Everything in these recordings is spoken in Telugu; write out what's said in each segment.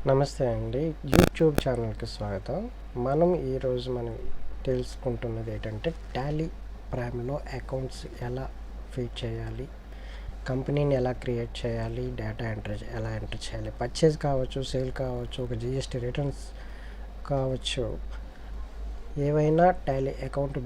నమస్తే అండి. యూట్యూబ్ ఛానల్కి స్వాగతం. మనం తెలుసుకుంటున్నది ఏంటంటే టాలీ ప్రైమ్లో అకౌంట్స్ ఎలా ఫీడ్ చేయాలి, కంపెనీని ఎలా క్రియేట్ చేయాలి, డేటా ఎలా ఎంటర్ చేయాలి, పర్చేజ్ కావచ్చు, సేల్ కావచ్చు, ఒక జిఎస్టీ రిటర్న్స్ కావచ్చు, ఏవైనా టాలీ అకౌంట్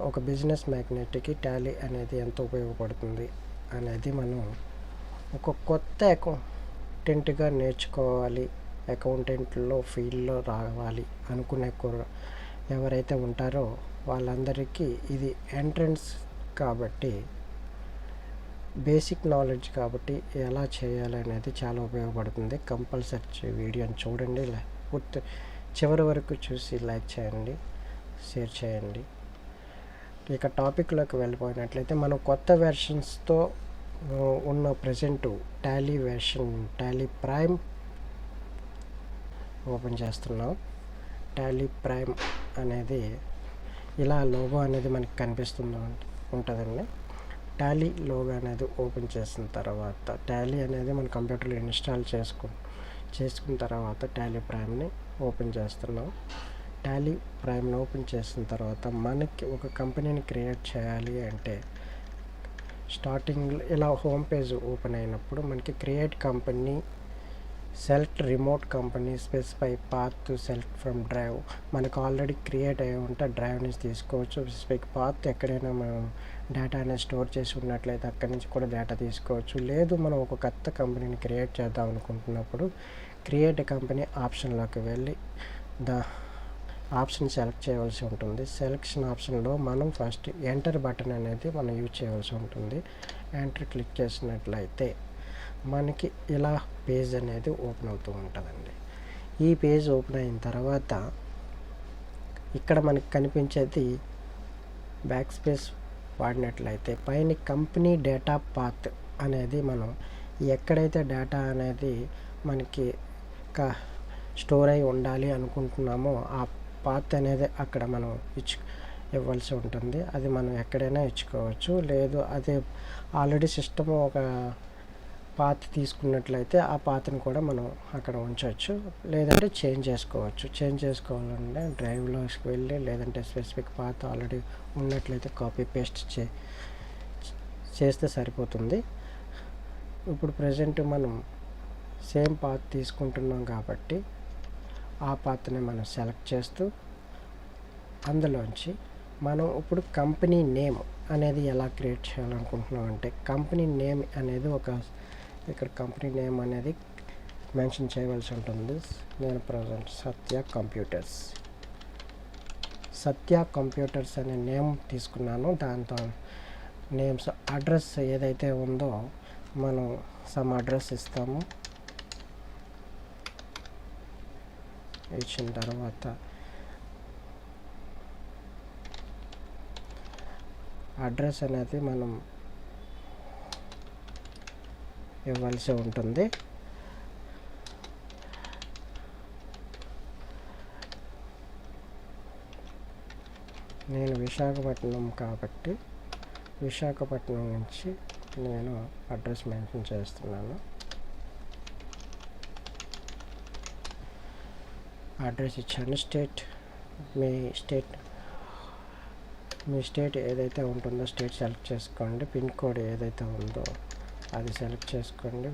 ఒక బిజినెస్ మ్యాగ్నెట్కి టాలీ అనేది ఎంత ఉపయోగపడుతుంది అనేది మనం ఒక కొత్త అకౌంటెంట్గా నేర్చుకోవాలి, అకౌంటెంట్లో ఫీల్డ్లో రావాలి అనుకునే ఎవరైతే ఉంటారో వాళ్ళందరికీ ఇది ఎంట్రన్స్ కాబట్టి, బేసిక్ నాలెడ్జ్ కాబట్టి ఎలా చేయాలి అనేది చాలా ఉపయోగపడుతుంది. కంపల్సరీ వీడియోని చూడండి, పూర్తి చివరి వరకు చూసి లైక్ చేయండి, షేర్ చేయండి. ఇక టాపిక్లోకి వెళ్ళిపోయినట్లయితే మనం కొత్త వెర్షన్స్తో ఉన్న ప్రజెంట్ టాలీ ప్రైమ్ ఓపెన్ చేస్తున్నాం. టాలీ ప్రైమ్ అనేది ఇలా లోగో అనేది మనకి కనిపిస్తుంది ఉంటుందండి. టాలీ లోగో అనేది ఓపెన్ చేసిన తర్వాత టాలీ అనేది మన కంప్యూటర్లో ఇన్స్టాల్ చేసుకున్న తర్వాత టాలీ ప్రైమ్ని ఓపెన్ చేస్తున్నాం. టాలీ ప్రైమ్ని ఓపెన్ చేసిన తర్వాత మనకి ఒక కంపెనీని క్రియేట్ చేయాలి అంటే స్టార్టింగ్లో ఇలా హోమ్ పేజ్ ఓపెన్ అయినప్పుడు మనకి create company, select remote company, specify path to select from drive. మనకు ఆల్రెడీ క్రియేట్ అయి ఉంటే డ్రైవ్ నుంచి తీసుకోవచ్చు. స్పెసిఫిక్ పాత్ ఎక్కడైనా మనం డేటా అనేది స్టోర్ చేసి ఉన్నట్లయితే అక్కడి నుంచి కూడా డేటా తీసుకోవచ్చు. లేదు మనం ఒక కొత్త కంపెనీని క్రియేట్ చేద్దాం అనుకుంటున్నప్పుడు క్రియేట్ కంపెనీ ఆప్షన్లోకి వెళ్ళి ఆప్షన్ సెలెక్ట్ చేయవలసి ఉంటుంది. సెలెక్షన్ ఆప్షన్లో మనం ఫస్ట్ ఎంటర్ బటన్ అనేది మనం యూజ్ చేయవలసి ఉంటుంది. ఎంటర్ క్లిక్ చేసినట్లయితే మనకి ఇలా పేజ్ అనేది ఓపెన్ అవుతూ ఉంటుందండి. ఈ పేజ్ ఓపెన్ అయిన తర్వాత ఇక్కడ మనకి కనిపించేది బ్యాక్ స్పేస్ వాడినట్లయితే పైన కంపెనీ డేటా పాత్ అనేది మనం ఎక్కడైతే డేటా అనేది మనకి స్టోర్ అయి ఉండాలి అనుకుంటున్నామో ఆ పాత్ అనేది అక్కడ మనం ఇవ్వాల్సి ఉంటుంది. అది మనం ఎక్కడైనా ఇచ్చుకోవచ్చు. లేదు అదే ఆల్రెడీ సిస్టమ్ ఒక పాత్ తీసుకున్నట్లయితే ఆ పాత్ని కూడా మనం అక్కడ ఉంచవచ్చు. లేదంటే చేంజ్ చేసుకోవాలంటే డ్రైవ్లోకి వెళ్ళి, లేదంటే స్పెసిఫిక్ పాత్ ఆల్రెడీ ఉన్నట్లయితే కాపీ పేస్ట్ చేస్తే సరిపోతుంది. ఇప్పుడు ప్రజెంట్ మనం సేమ్ పాత్ తీసుకుంటున్నాం కాబట్టి ఆ పాత్ని మనం సెలెక్ట్ చేస్తూ అందులోంచి మనం ఇప్పుడు కంపెనీ నేమ్ అనేది ఎలా క్రియేట్ చేయాలనుకుంటున్నాం అంటే కంపెనీ నేమ్ అనేది ఇక్కడ కంపెనీ నేమ్ అనేది మెన్షన్ చేయవలసి ఉంటుంది. నేను ప్రజెంట్ సత్య కంప్యూటర్స్ అనే నేమ్ తీసుకున్నాను. దాంతో నేమ్స్ అడ్రస్ ఏదైతే ఉందో మనం సమ్ అడ్రస్ ఇస్తాము. ఇచ్చిన తర్వాత అడ్రస్ అనేది మనం ఇవ్వాల్సి ఉంటుంది. నేను విశాఖపట్నం కాబట్టి విశాఖపట్నం నుంచి నేను అడ్రస్ మెన్షన్ చేస్తున్నాను. అడ్రస్ ఇచ్చాను. మీ స్టేట్ ఏదైతే ఉంటుందో స్టేట్ సెలెక్ట్ చేసుకోండి. పిన్ కోడ్ ఏదైతే ఉందో అది సెలెక్ట్ చేసుకోండి.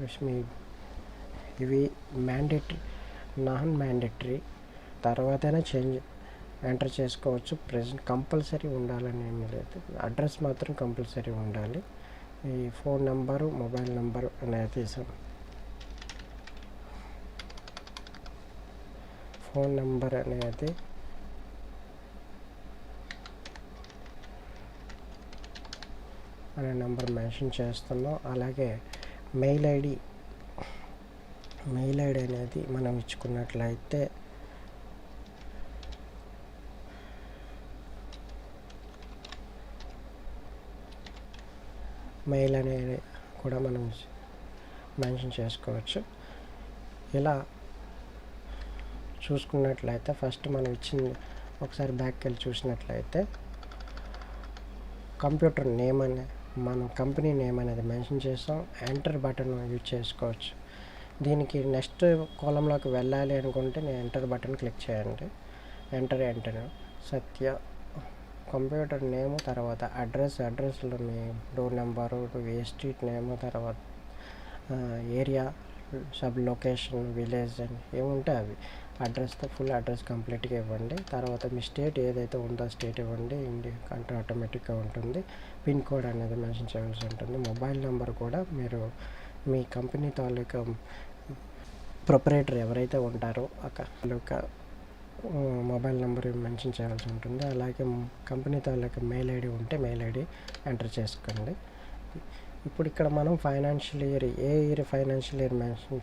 ఇవి నాన్ మ్యాండేటరీ తర్వాతైనా ఎంటర్ చేసుకోవచ్చు. ప్రెజెంట్ కంపల్సరీ ఉండాలని ఏమీ లేదు. అడ్రస్ మాత్రం కంపల్సరీ ఉండాలి. ఈ ఫోన్ నెంబరు, మొబైల్ నెంబరు అనేది ఫోన్ నెంబర్ అనేది అనే నెంబర్ మెన్షన్ చేస్తున్నాం. అలాగే మెయిల్ ఐడి అనేది మనం ఇచ్చుకున్నట్లయితే మెయిల్ అనేది కూడా మనం మెన్షన్ చేసుకోవచ్చు. ఇలా చూసుకున్నట్లయితే ఫస్ట్ మనం ఇచ్చింది ఒకసారి బ్యాక్కి వెళ్ళి చూసినట్లయితే కంప్యూటర్ నేమ్ మనం కంపెనీ నేమ్ అనేది మెన్షన్ చేస్తాం. ఎంటర్ బటన్ యూజ్ చేసుకోవచ్చు. దీనికి నెక్స్ట్ కాలంలోకి వెళ్ళాలి అనుకుంటే నేను ఎంటర్ బటన్ క్లిక్ చేయండి. ఎంటర్ సత్య కంప్యూటర్ నేము, తర్వాత అడ్రస్లో మీ డోర్ నెంబరు, ఏ స్ట్రీట్ నేము, తర్వాత ఏరియా, సబ్ లొకేషన్, విలేజ్ అని ఏముంటే అవి అడ్రస్తో ఫుల్ అడ్రస్ కంప్లీట్గా ఇవ్వండి. తర్వాత మీ స్టేట్ ఏదైతే ఉందో స్టేట్ ఇవ్వండి. ఇండియా కంట్రీ ఆటోమేటిక్గా ఉంటుంది. పిన్ కోడ్ అనేది మెన్షన్ చేయాల్సి ఉంటుంది. మొబైల్ నెంబర్ కూడా మీరు మీ కంపెనీ తాలూకా ప్రొపరేటర్ ఎవరైతే ఉంటారో తాలూకా మొబైల్ నెంబర్ మెన్షన్ చేయాల్సి ఉంటుంది. అలాగే కంపెనీ తాలూకా మెయిల్ ఐడి ఉంటే మెయిల్ ఐడి ఎంటర్ చేసుకోండి. ఇప్పుడు ఇక్కడ మనం ఫైనాన్షియల్ ఇయర్ ఏ year financial year mention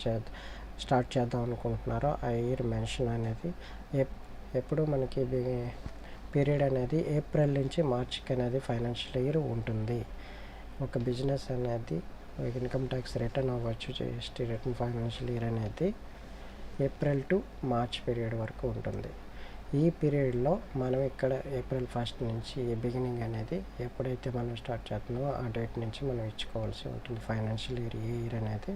start చేద్దాం అనుకుంటున్నారో ఆ ఇయర్ మెన్షన్ అనేది ఎప్పుడు మనకి పీరియడ్ అనేది ఏప్రిల్ నుంచి మార్చికి అనేది ఫైనాన్షియల్ ఇయర్ ఉంటుంది. ఒక బిజినెస్ అనేది ఇన్కమ్ ట్యాక్స్ రిటర్న్ అవ్వచ్చు, జిఎస్టీ రిటర్న్ ఫైనాన్షియల్ ఇయర్ అనేది ఏప్రిల్ టు మార్చ్ పీరియడ్ వరకు ఉంటుంది. ఈ పీరియడ్లో మనం ఇక్కడ ఏప్రిల్ 1 నుంచి బిగినింగ్ అనేది ఎప్పుడైతే మనం స్టార్ట్ చేస్తున్నామో ఆ డేట్ నుంచి మనం ఇచ్చుకోవాల్సి ఉంటుంది. ఫైనాన్షియల్ ఇయర్ ఏ ఇయర్ అనేది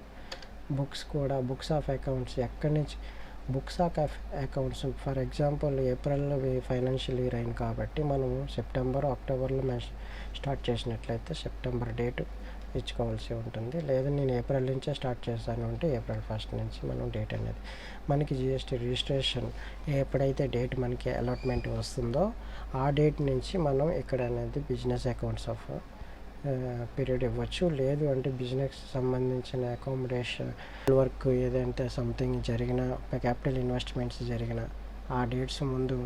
బుక్స్ కూడా బుక్స్ ఆఫ్ అకౌంట్స్ ఎక్కడి నుంచి books of accounts for example ఏప్రిల్లో ఫైనాన్షియల్ ఇయర్ అయింది కాబట్టి మనము సెప్టెంబర్, అక్టోబర్లో స్టార్ట్ చేసినట్లయితే సెప్టెంబర్ డేట్ ఇచ్చుకోవాల్సి ఉంటుంది. లేదా నేను ఏప్రిల్ నుంచే స్టార్ట్ చేస్తాను అంటే ఏప్రిల్ 1 నుంచి మనం డేట్ అనేది మనకి జిఎస్టీ రిజిస్ట్రేషన్ ఎప్పుడైతే డేట్ మనకి అలాట్మెంట్ వస్తుందో ఆ డేట్ నుంచి మనం ఇక్కడ అనేది బిజినెస్ అకౌంట్స్ ఆఫ్ పీరియడ్ ఇవ్వచ్చు. లేదు అంటే బిజినెస్ సంబంధించిన అకామిడేషన్ వర్క్ ఏదైతే సంథింగ్ జరిగిన క్యాపిటల్ ఇన్వెస్ట్మెంట్స్ జరిగిన ఆ డేట్స్ ముందు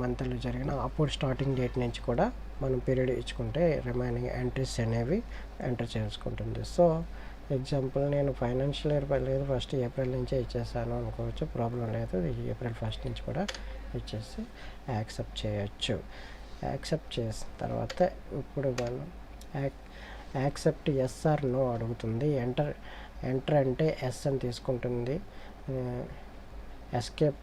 మంత్లు జరిగిన అప్పుడు స్టార్టింగ్ డేట్ నుంచి కూడా మనం పీరియడ్ ఇచ్చుకుంటే రిమైనింగ్ ఎంట్రీస్ అనేవి ఎంటర్ చేసుకుంటుంది. సో ఎగ్జాంపుల్ నేను ఫైనాన్షియల్ ఇయర్ లేదు ఫస్ట్ ఏప్రిల్ నుంచే ఇచ్చేసాను అనుకోవచ్చు, ప్రాబ్లం లేదు. ఏప్రిల్ 1 నుంచి కూడా ఇచ్చేసి యాక్సెప్ట్ చేయొచ్చు. యాక్సెప్ట్ చేసిన తర్వాత ఇప్పుడు మనం యాక్సెప్ట్ ఎస్ ఆర్ నో అడుగుతుంది. ఎంటర్ అంటే ఎస్ అని తీసుకుంటుంది. ఎస్కేప్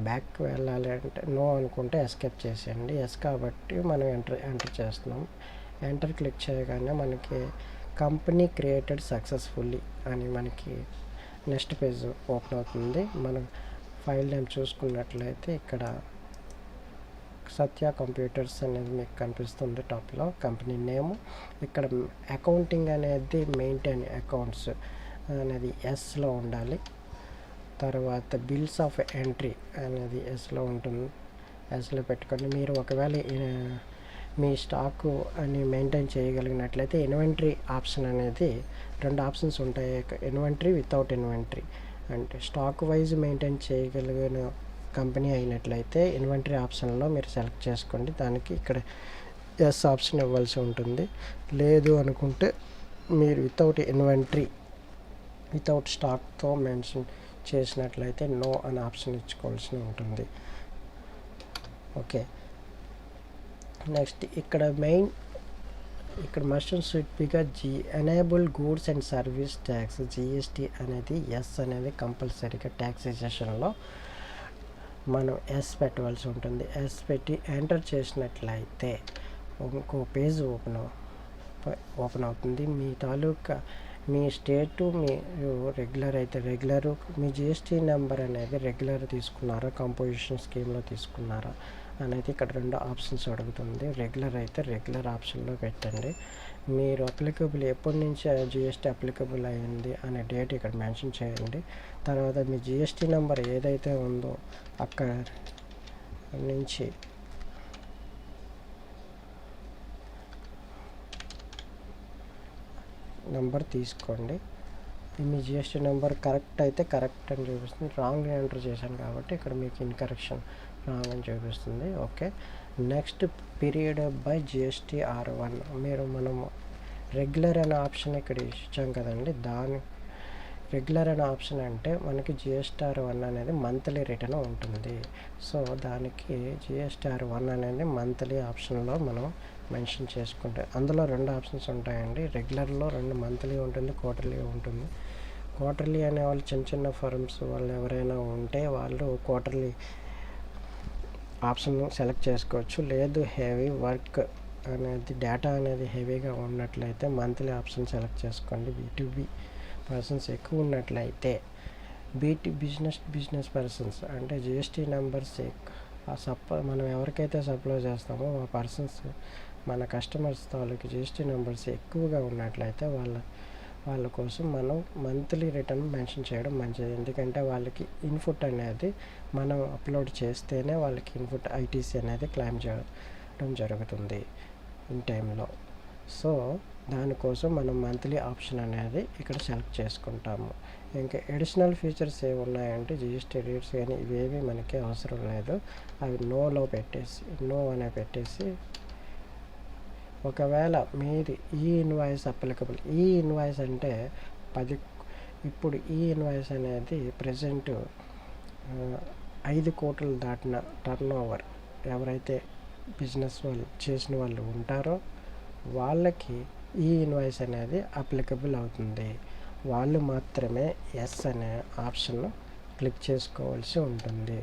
బ్యాక్ వెళ్ళాలి అంటే నో అనుకుంటే ఎస్కేప్ చేసేయండి. ఎస్ కాబట్టి మనం ఎంటర్ చేస్తున్నాం. ఎంటర్ క్లిక్ చేయగానే మనకి కంపెనీ క్రియేటెడ్ సక్సెస్ఫుల్లీ అని మనకి నెక్స్ట్ పేజ్ ఓపెన్ అవుతుంది. మనం ఫైల్ నేమ్ చూసుకున్నట్లయితే ఇక్కడ సత్య కంప్యూటర్స్ అనేది మీకు కనిపిస్తుంది టాప్లో కంపెనీ నేము. ఇక్కడ అకౌంటింగ్ అనేది మెయింటైన్ అకౌంట్స్ అనేది ఎస్లో ఉండాలి. తర్వాత బిల్స్ ఆఫ్ ఎంట్రీ అనేది ఎస్లో ఉంటుంది. ఎస్లో పెట్టుకొని మీరు ఒకవేళ మీ స్టాకు అని మెయింటైన్ చేయగలిగినట్లయితే ఇన్వెంటరీ ఆప్షన్ అనేది 2 ఆప్షన్స్ ఉంటాయి. Inventory, without inventory. అంటే స్టాక్ వైజ్ మెయింటైన్ చేయగలిగిన కంపెనీ అయినట్లయితే ఇన్వెంటరీ ఆప్షన్లో మీరు సెలెక్ట్ చేసుకోండి. దానికి ఇక్కడ ఎస్ ఆప్షన్ ఇవ్వాల్సి ఉంటుంది. లేదు అనుకుంటే మీరు వితౌట్ ఇన్వెంటరీ వితౌట్ స్టాక్తో మెన్షన్ చేసినట్లయితే నో అనే ఆప్షన్ ఇచ్చుకోవాల్సి ఉంటుంది. ఓకే, నెక్స్ట్ ఇక్కడ must should enable goods and service tax GST అనేది ఎస్ అనేది కంపల్సరీగా ట్యాక్సేషన్లో మనం ఎస్ పెట్టవలసి ఉంటుంది. ఎస్ పెట్టి ఎంటర్ చేసినట్లయితే ఇంకో పేజ్ ఓపెన్ అవుతుంది. మీ తాలూకా మీ స్టేటు మీరు రెగ్యులర్ అయితే రెగ్యులరు, మీ జిఎస్టీ నెంబర్ అనేది రెగ్యులర్ తీసుకున్నారా, కంపోజిషన్ స్కీమ్లో తీసుకున్నారా అనేది ఇక్కడ 2 ఆప్షన్స్ అడుగుతుంది. రెగ్యులర్ అయితే రెగ్యులర్ ఆప్షన్లో పెట్టండి. మీరు అప్లికబుల్ ఎప్పటి నుంచి జిఎస్టీ అప్లికబుల్ అయ్యింది అనే డేట్ ఇక్కడ మెన్షన్ చేయండి. తర్వాత మీ జిఎస్టీ నెంబర్ ఏదైతే ఉందో అక్కడ నుంచి నెంబర్ తీసుకోండి. మీ జిఎస్టీ నెంబర్ కరెక్ట్ అయితే కరెక్ట్ అని చూపిస్తుంది. రాంగ్ ఎంటర్ చేశాను కాబట్టి ఇక్కడ మీకు ఇన్కరెక్షన్ రాంగ్ అని చూపిస్తుంది. Okay, next period by GST R1 మనము రెగ్యులర్ అనే ఆప్షన్ ఇక్కడ ఇచ్చాం కదండి. దాని రెగ్యులర్ అనే ఆప్షన్ అంటే మనకి జిఎస్టీ R1 అనేది మంత్లీ రిటర్న్ ఉంటుంది. సో దానికి జిఎస్టీ R1 అనేది మంత్లీ ఆప్షన్లో మనం మెన్షన్ చేసుకుంటే అందులో 2 ఆప్షన్స్ ఉంటాయండి. రెగ్యులర్లో 2 మంత్లీ ఉంటుంది, క్వార్టర్లీ ఉంటుంది. క్వార్టర్లీ అనే వాళ్ళు చిన్న ఫర్మ్స్ వాళ్ళు ఎవరైనా ఉంటే వాళ్ళు క్వార్టర్లీ ఆప్షన్ సెలెక్ట్ చేసుకోవచ్చు. లేదు హెవీ వర్క్ అనేది డేటా అనేది హెవీగా ఉన్నట్లయితే మంత్లీ ఆప్షన్ సెలెక్ట్ చేసుకోండి. B2B పర్సన్స్ ఎక్కువ ఉన్నట్లయితే బిజినెస్ పర్సన్స్ అంటే జిఎస్టీ నెంబర్స్ మనం ఎవరికైతే సప్లై చేస్తామో ఆ పర్సన్స్ మన కస్టమర్స్ తాలూకు జిఎస్టీ నెంబర్స్ ఎక్కువగా ఉన్నట్లయితే వాళ్ళ కోసం మనం మంత్లీ రిటర్న్ మెన్షన్ చేయడం మంచిది. ఎందుకంటే వాళ్ళకి ఇన్పుట్ అనేది మనం అప్లోడ్ చేస్తేనే వాళ్ళకి ఇన్పుట్ ఐటీసీ అనేది క్లెయిమ్ చేయడం జరుగుతుంది ఇన్ టైంలో. సో దానికోసం మనం మంత్లీ ఆప్షన్ అనేది ఇక్కడ సెలెక్ట్ చేసుకుంటాము. ఇంకా అడిషనల్ ఫీచర్స్ ఏమి ఉన్నాయంటే జిఎస్టీ రేట్స్ కానీ ఇవేవి మనకి అవసరం లేదు. అవి నో అనే పెట్టేసి ఒకవేళ మీది e invoice applicable. E invoice అంటే ఇప్పుడు ఈ ఇన్వాయిస్ అనేది ప్రజెంట్ 5 కోట్లు దాటిన టర్న్ ఓవర్ ఎవరైతే బిజినెస్ చేసిన వాళ్ళు ఉంటారో వాళ్ళకి ఈ ఇన్వాయిస్ అనేది అప్లికబుల్ అవుతుంది. వాళ్ళు మాత్రమే ఎస్ అనే ఆప్షన్ క్లిక్ చేసుకోవాల్సి ఉంటుంది.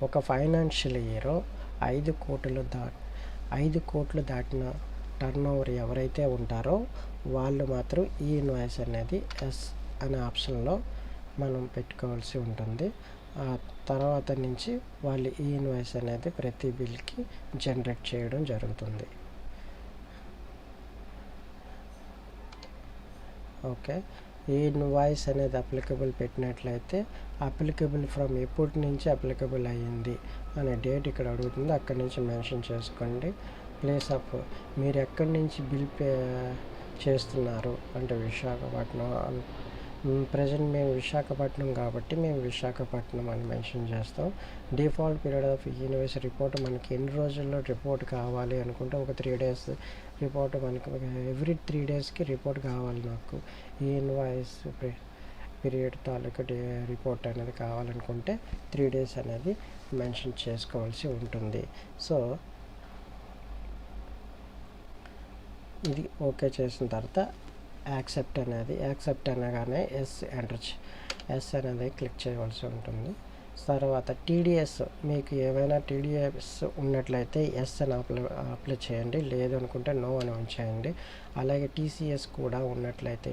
ఒక ఫైనాన్షియల్ ఇయర్ 5 కోట్లు దాటిన టర్న్ ఓవర్ ఎవరైతే ఉంటారో వాళ్ళు మాత్రం ఈ ఇన్వాయిస్ అనేది ఎస్ అనే ఆప్షన్లో మనం పెట్టుకోవాల్సి ఉంటుంది. ఆ తర్వాత నుంచి వాళ్ళు ఈ ఇన్వాయిస్ అనేది ప్రతి బిల్కి జనరేట్ చేయడం జరుగుతుంది. ఓకే, ఈ ఇన్వాయిస్ అనేది అప్లికబుల్ పెట్టినట్లయితే అప్లికబుల్ ఫ్రమ్ ఎప్పటి నుంచి అప్లికబుల్ అయ్యింది అనే డేట్ ఇక్కడ అడుగుతుంది. అక్కడి నుంచి మెన్షన్ చేసుకోండి. ప్లేస్ ఆఫ్ మీరు ఎక్కడి నుంచి బిల్ పే చేస్తున్నారు అంటే విశాఖపట్నం. ప్రజెంట్ మేము విశాఖపట్నం కాబట్టి మేము విశాఖపట్నం అని మెన్షన్ చేస్తాం. Default period of invoice report మనకి ఎన్ని రోజుల్లో రిపోర్ట్ కావాలి అనుకుంటే ఒక 3 days రిపోర్ట్ మనకి ఎవ్రీ 3 daysకి రిపోర్ట్ కావాలి. నాకు ఈ ఇన్వాయిస్ పీరియడ్ తాలూకు రిపోర్ట్ అనేది కావాలనుకుంటే 3 days అనేది మెన్షన్ చేసుకోవాల్సి ఉంటుంది. సో ఇది ఓకే చేసిన తర్వాత యాక్సెప్ట్ అనగానే ఎస్ అనేది క్లిక్ చేయవలసి ఉంటుంది. తర్వాత టీడీఎస్ మీకు ఏమైనా టీడీఎస్ ఉన్నట్లయితే ఎస్ అని అప్లై చేయండి, లేదు అనుకుంటే నో అని ఉంచేయండి. అలాగే టీసీఎస్ కూడా ఉన్నట్లయితే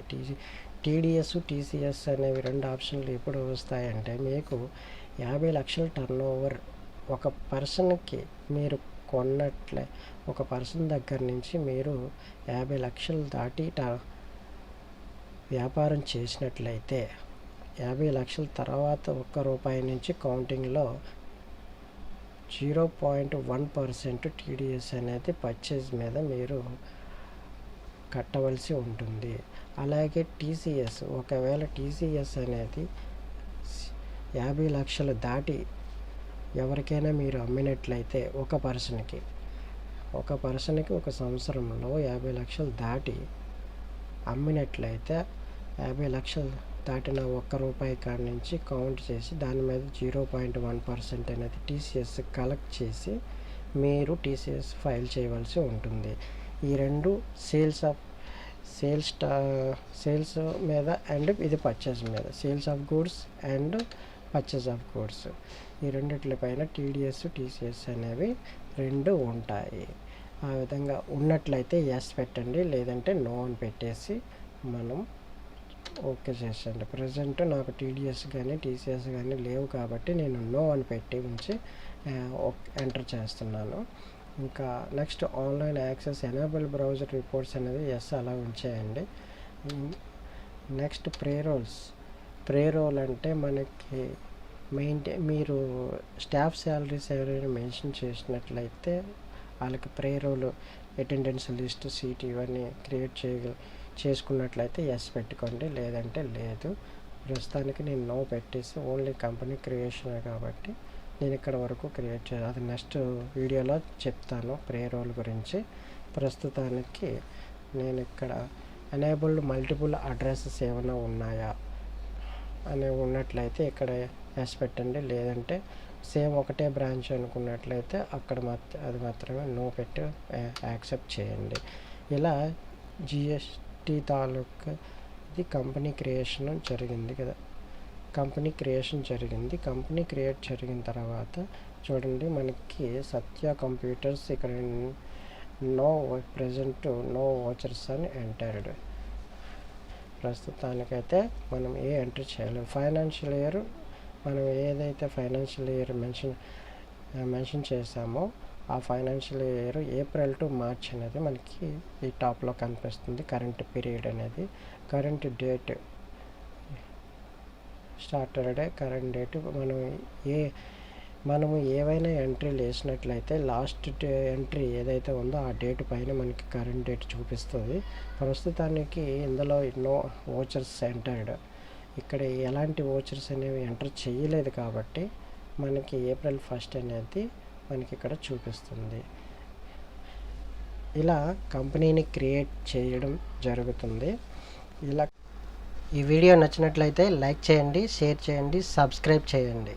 టీసీఎస్ అనేవి 2 ఆప్షన్లు ఎప్పుడు వస్తాయంటే మీకు 50 లక్షల టర్న్ ఓవర్ ఒక పర్సన్కి మీరు ఒక పర్సన్ దగ్గర నుంచి మీరు 50 లక్షలు దాటి వ్యాపారం చేసినట్లయితే 50 లక్షల తర్వాత ₹1 నుంచి కౌంటింగ్లో 0.1% టీడీఎస్ అనేది పర్చేజ్ మీద మీరు కట్టవలసి ఉంటుంది. అలాగే టీసీఎస్, ఒకవేళ టీసీఎస్ అనేది 50 లక్షలు దాటి ఎవరికైనా మీరు అమ్మినట్లయితే ఒక పర్సన్కి ఒక సంవత్సరంలో 50 లక్షలు దాటి అమ్మినట్లయితే 50 లక్షలు దాటిన ₹1 కాడి నుంచి కౌంట్ చేసి దాని మీద 0.1% అనేది టీసీఎస్ కలెక్ట్ చేసి మీరు టీసీఎస్ ఫైల్ చేయవలసి ఉంటుంది. ఈ 2 సేల్స్ మీద అండ్ ఇది పర్చేస్ మీద, sales of goods and purchase of goods, ఈ రెండిట్లపైన టీడీఎస్ టీసీఎస్ అనేవి 2 ఉంటాయి. ఆ విధంగా ఉన్నట్లయితే ఎస్ పెట్టండి, లేదంటే నో అని పెట్టేసి మనం ఓకే చేసండి. ప్రజెంట్ నాకు టీడీఎస్ కానీ టీసీఎస్ కానీ లేవు కాబట్టి నేను నో అని పెట్టి ఉంచి ఎంటర్ చేస్తున్నాను. ఇంకా next online access enable browser reports అనేది ఎస్ అలా ఉంచేయండి. నెక్స్ట్ ప్రేరోల్ అంటే మనకి మీరు స్టాఫ్ శాలరీస్ ఎవరైనా మెన్షన్ చేసినట్లయితే వాళ్ళకి ప్రేరోల్ అటెండెన్స్ లిస్ట్ సీట్ ఇవన్నీ క్రియేట్ చేసుకున్నట్లయితే ఎస్ పెట్టుకోండి, లేదంటే లేదు. ప్రస్తుతానికి నేను నో పెట్టేసి ఓన్లీ కంపెనీ క్రియేషన్ కాబట్టి నేను ఇక్కడ వరకు క్రియేట్ చేయాలి. అది నెక్స్ట్ వీడియోలో చెప్తాను ప్రేరోల్ గురించి. ప్రస్తుతానికి నేను ఇక్కడ ఎనేబుల్డ్ మల్టిపుల్ అడ్రసెస్ ఏమైనా ఉన్నాయా అని ఉన్నట్లయితే ఇక్కడ ఎస్ పెట్టండి, లేదంటే సేమ్ ఒకటే బ్రాంచ్ అనుకున్నట్లయితే అది మాత్రమే నో పెట్టి యాక్సెప్ట్ చేయండి. ఇలా జిఎస్టీ తాలూకా ఇది కంపెనీ క్రియేషన్ జరిగింది కదా. కంపెనీ క్రియేట్ జరిగిన తర్వాత చూడండి మనకి సత్య కంప్యూటర్స్ ఇక్కడ నో వోచర్స్ అని ఎంటర్డ్. ప్రస్తుతానికైతే మనం ఏ ఎంట్రీ చేయలేము. ఫైనాన్షియల్ ఇయర్ మనం ఏదైతే ఫైనాన్షియల్ ఇయర్ మెన్షన్ చేసామో ఆ financial year April to March అనేది మనకి ఈ టాప్లో కనిపిస్తుంది. కరెంట్ పీరియడ్ అనేది, current date, started current date. మనము ఏవైనా ఎంట్రీలు వేసినట్లయితే లాస్ట్ ఎంట్రీ ఏదైతే ఉందో ఆ డేట్ పైన మనకి కరెంట్ డేట్ చూపిస్తుంది. ప్రస్తుతానికి ఇందులో నో ఓచర్స్ ఎంటర్డ్, ఇక్కడ ఎలాంటి ఓచర్స్ అనేవి ఎంటర్ చేయలేదు కాబట్టి మనకి ఏప్రిల్ 1 అనేది మనకి ఇక్కడ చూపిస్తుంది. ఇలా కంపెనీని క్రియేట్ చేయడం జరుగుతుంది. ఇలా ఈ వీడియో నచ్చినట్లయితే లైక్ చేయండి, షేర్ చేయండి, సబ్స్క్రైబ్ చేయండి.